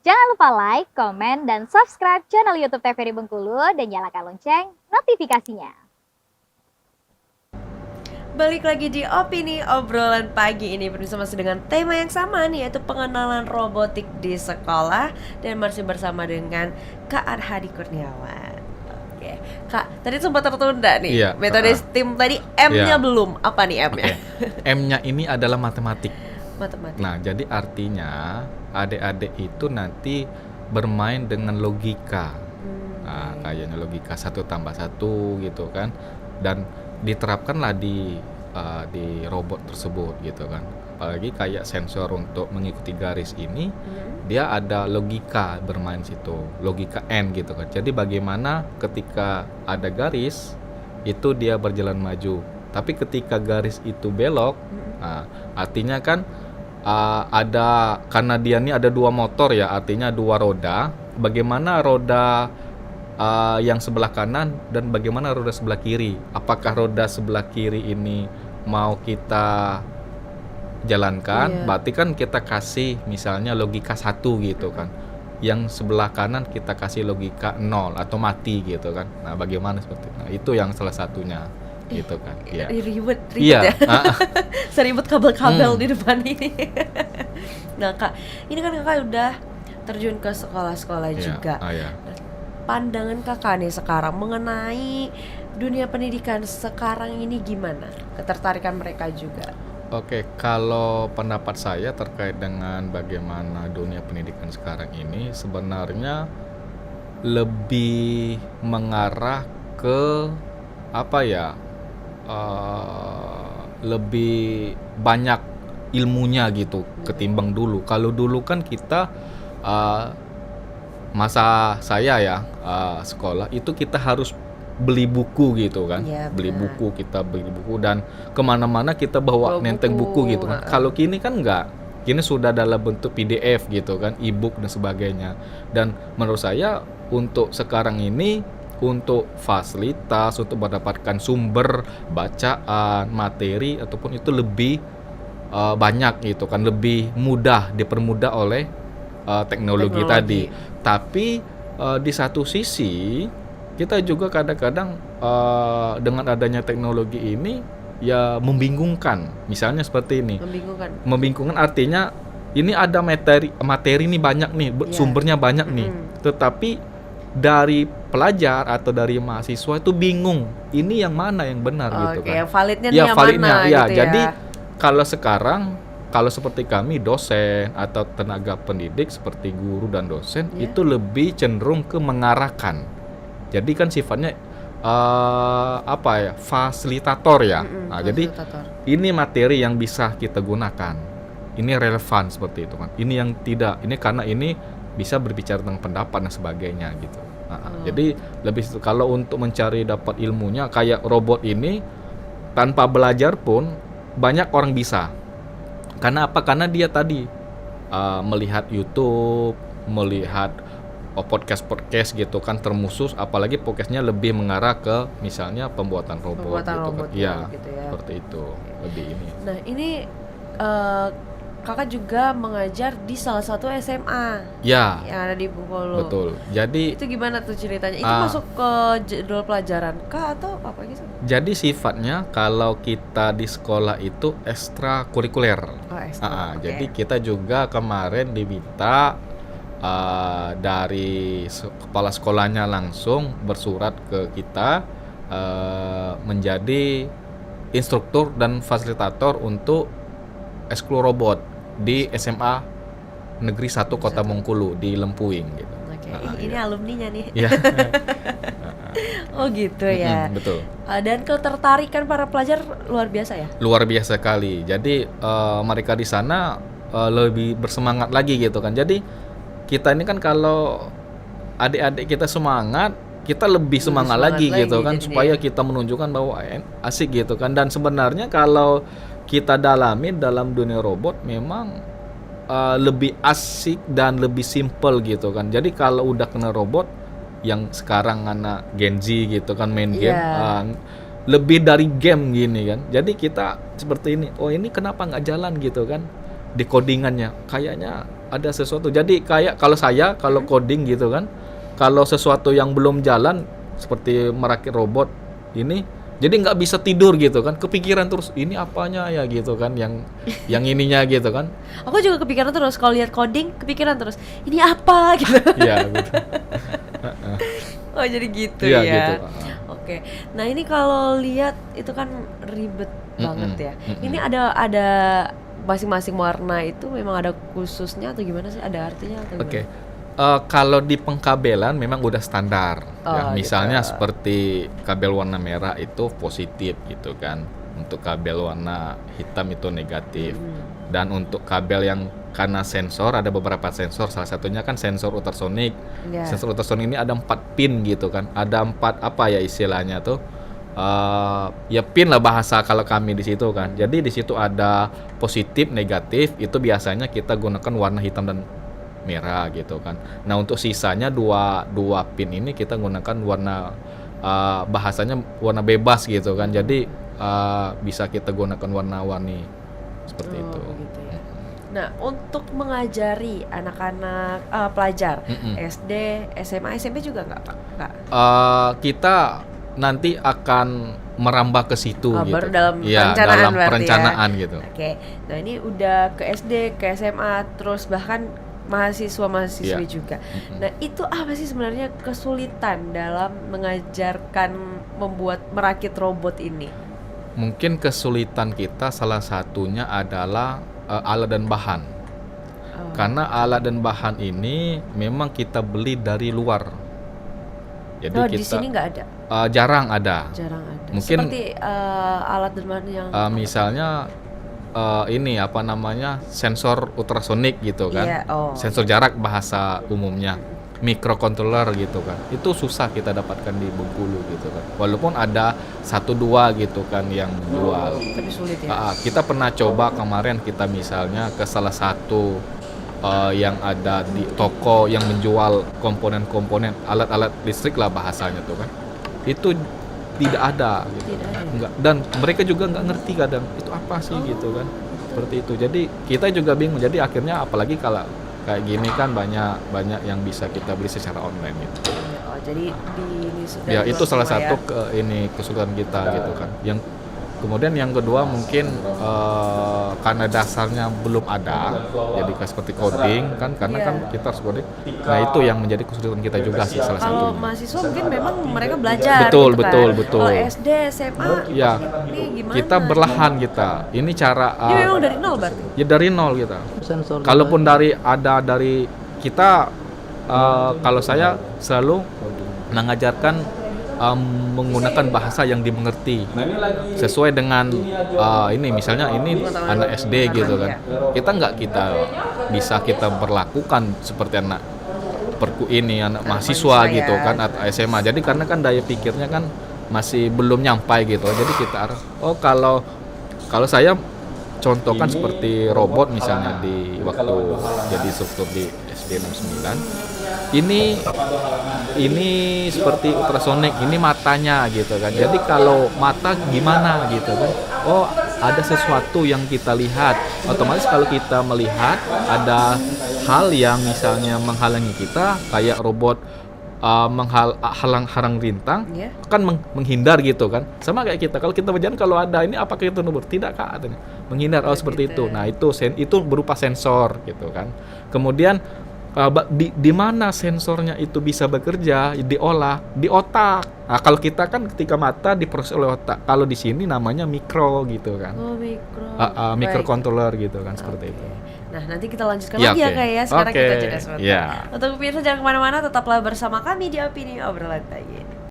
Jangan lupa like, komen, dan subscribe channel YouTube TVRI Bengkulu dan nyalakan lonceng notifikasinya. Balik lagi di Opini Obrolan Pagi ini bersama dengan tema yang sama nih, yaitu pengenalan robotik di sekolah. Dan masih bersama dengan Kak Arhadi Kurniawan. Oke, Kak, tadi sempat tertunda nih. Iya, Metode STEAM tadi M-nya iya. belum. Apa nih M-nya? M-nya ini adalah matematik. Matematik. Nah, jadi artinya adik-adik itu nanti bermain dengan logika. Nah, kayaknya logika 1 tambah 1 gitu kan. Dan diterapkanlah di robot tersebut gitu kan. Apalagi kayak sensor untuk mengikuti garis ini, dia ada logika bermain situ, logika N gitu kan. Jadi bagaimana ketika ada garis itu dia berjalan maju, tapi ketika garis itu belok, nah, artinya kan ada, karena dia ini ada 2 motor ya, artinya 2 roda. Bagaimana roda yang sebelah kanan dan bagaimana roda sebelah kiri? Apakah roda sebelah kiri ini mau kita jalankan? Berarti kan kita kasih misalnya logika 1 gitu kan. Yang sebelah kanan kita kasih logika 0 atau mati gitu kan. Nah, bagaimana seperti itu? Nah, itu yang salah satunya gitu kan. Iya. Ribet Iya. ya. Seribet kabel-kabel di depan ini. Nah, Kak, ini kan Kakak udah terjun ke sekolah-sekolah juga. Iya. Pandangan Kakak nih sekarang mengenai dunia pendidikan sekarang ini gimana? Ketertarikan mereka juga. Oke, kalau pendapat saya terkait dengan bagaimana dunia pendidikan sekarang ini sebenarnya lebih mengarah ke apa ya? Lebih banyak ilmunya gitu ketimbang dulu. Kalau dulu kan kita masa saya ya sekolah itu kita harus beli buku gitu kan, Ya, beli benar. buku, kita beli buku dan kemana-mana kita bawa nenteng buku gitu kan. Kalau kini kan enggak, kini sudah dalam bentuk PDF gitu kan, e-book dan sebagainya. Dan menurut saya untuk sekarang ini, untuk fasilitas, untuk mendapatkan sumber bacaan, materi ataupun itu lebih banyak gitu kan, lebih mudah, dipermudah oleh teknologi tadi. Tapi di satu sisi kita juga kadang-kadang dengan adanya teknologi ini ya membingungkan. Misalnya seperti ini. Membingungkan artinya ini ada materi ini banyak nih, sumbernya banyak nih. Tetapi dari pelajar atau dari mahasiswa itu bingung. Ini yang mana yang benar gitu kan. Yang validnya Ya, nih yang validnya mana ya. gitu Jadi ya. kalau seperti kami dosen atau tenaga pendidik seperti guru dan dosen itu lebih cenderung ke mengarahkan. Jadi kan sifatnya fasilitator ya. Nah, jadi ini materi yang bisa kita gunakan. Ini relevan seperti itu kan. Ini yang tidak. Ini karena ini bisa berbicara tentang pendapat dan sebagainya gitu. Jadi lebih kalau untuk mencari dapat ilmunya kayak robot ini tanpa belajar pun banyak orang bisa. Karena apa? Karena dia tadi melihat YouTube, melihat podcast gitu kan, terkhusus apalagi podcastnya lebih mengarah ke misalnya pembuatan robot gitu kan. Iya, gitu ya. seperti itu. Lebih ini. Nah, ini Kakak juga mengajar di salah satu SMA Ya, yang ada di Bengkulu. betul. Jadi Itu gimana tuh ceritanya? Itu masuk ke jadwal pelajaran kah atau apa gitu? jadi sifatnya kalau kita di sekolah itu ekstrakurikuler. Oke. Jadi kita juga kemarin diminta dari kepala sekolahnya langsung bersurat ke kita menjadi instruktur dan fasilitator untuk ekskul robot di SMA Negeri 1 Kota Bengkulu di Lempuing gitu. Oke. Ini alumninya nih. Iya. Oh gitu ya. Betul. Dan ketertarikan para pelajar luar biasa ya? Luar biasa sekali. Jadi mereka di sana lebih bersemangat lagi gitu kan. Jadi kita ini kan kalau adik-adik kita semangat, kita lebih semangat lagi gitu kan, supaya kita menunjukkan bahwa asik gitu kan. Dan sebenarnya kalau kita dalami dalam dunia robot memang lebih asik dan lebih simple gitu kan. Jadi kalau udah kena robot yang sekarang anak Gen Z gitu kan main game, lebih dari game gini kan. Jadi kita seperti ini, oh ini kenapa nggak jalan gitu kan, di codingannya kayaknya ada sesuatu. Jadi kayak kalau coding gitu kan, kalau sesuatu yang belum jalan seperti merakit robot ini, jadi nggak bisa tidur gitu kan, kepikiran terus ini apanya ya gitu kan, yang ininya gitu kan. Aku juga kepikiran terus kalau lihat coding, kepikiran terus ini apa gitu. Iya gitu. Oh jadi gitu Iya ya. gitu. Oke. Nah ini kalau lihat itu kan ribet banget ya. Ini ada masing-masing warna itu memang ada khususnya atau gimana sih? Ada artinya atau gimana? Oke. Kalau di pengkabelan memang udah standar. Ya, Oh, misalnya gitu. seperti kabel warna merah itu positif gitu kan. Untuk kabel warna hitam itu negatif. Dan untuk kabel yang karena sensor, ada beberapa sensor, salah satunya kan sensor ultrasonik. Ya. Sensor ultrasonik ini ada 4 pin gitu kan. Ada 4 apa ya istilahnya tuh? Ya pin lah bahasa kalau kami di situ kan. Jadi di situ ada positif, negatif. Itu biasanya kita gunakan warna hitam dan merah gitu kan. Nah untuk sisanya dua pin ini kita gunakan warna bahasanya warna bebas gitu kan. Jadi bisa kita gunakan warna-warni seperti itu. Begitu ya. Nah untuk mengajari anak-anak pelajar SD, SMA, SMP juga nggak Pak? Nggak. Kita nanti akan merambah ke situ gitu. Baru dalam Iya, perencanaan dalam berarti perencanaan gitu. Oke. Nah ini udah ke SD, ke SMA, terus bahkan mahasiswa-mahasiswi Iya. juga. Nah itu apa sih sebenarnya kesulitan dalam mengajarkan merakit robot ini? Mungkin kesulitan kita salah satunya adalah alat dan bahan. Karena alat dan bahan ini memang kita beli dari luar. Jadi di sini nggak ada. Jarang ada. Jarang ada. Mungkin seperti alat dan bahan yang misalnya ini apa namanya sensor ultrasonik gitu kan. Iya, Sensor jarak bahasa umumnya. Microcontroller gitu kan. Itu susah kita dapatkan di Bengkulu gitu kan. Walaupun ada 1-2 gitu kan yang jual. tapi sulit ya. Kita pernah coba kemarin kita misalnya ke salah satu yang ada di toko yang menjual komponen-komponen alat-alat listrik lah bahasanya tuh kan. Itu tidak ada gitu. Tidak ada. Enggak, dan mereka juga nggak ngerti kadang itu apa sih gitu kan. Seperti itu. Jadi kita juga bingung. Jadi akhirnya apalagi kalau kayak gini kan banyak yang bisa kita beli secara online gitu. Jadi ini sudah Ya itu salah semua ya. satu kesulitan kita gitu kan. Yang kemudian yang kedua mungkin karena dasarnya belum ada, jadi kayak seperti coding kan, karena kan kita harus coding. Nah itu yang menjadi kesulitan kita juga sih salah Kalau satunya. mahasiswa mungkin memang mereka belajar Betul, gitu kan. betul. Kalau SD, SMA Ya, ini gimana? kita berlahan kita. Ini cara Ini memang dari nol berarti. ya dari nol kita. Sensor Kalaupun dari kita, kalau saya selalu mengajarkan menggunakan bahasa yang dimengerti sesuai dengan ini misalnya ini anak SD gitu kan. Kita bisa kita berlakukan seperti anak anak mahasiswa gitu ya. kan atau SMA. Jadi karena kan daya pikirnya kan masih belum nyampai gitu. Jadi kita kalau saya contohkan seperti robot misalnya di waktu jadi instruktur di SD 69. Ini seperti ultrasonik, ini matanya gitu kan. Jadi kalau mata gimana gitu kan. Oh, ada sesuatu yang kita lihat. Otomatis kalau kita melihat ada hal yang misalnya menghalangi kita kayak robot harang rintang Iya. kan menghindar gitu kan. Sama kayak kita. Kalau kita berjalan kalau ada ini apakah itu nomor? Tidak Kak katanya. Menghindar seperti itu. Nah, itu berupa sensor gitu kan. Kemudian di mana sensornya itu bisa bekerja, diolah di otak. Nah, kalau kita kan ketika mata diproses oleh otak. Kalau di sini namanya mikro gitu kan. Oh, Microcontroller gitu kan seperti itu. Nah, nanti kita lanjutkan Ya, lagi ya oke. Kak ya. Sekarang Oke, kita jeda sebentar. ya. Untuk pemirsa jangan kemana-mana, tetaplah bersama kami di Opini Obrolan Pagi.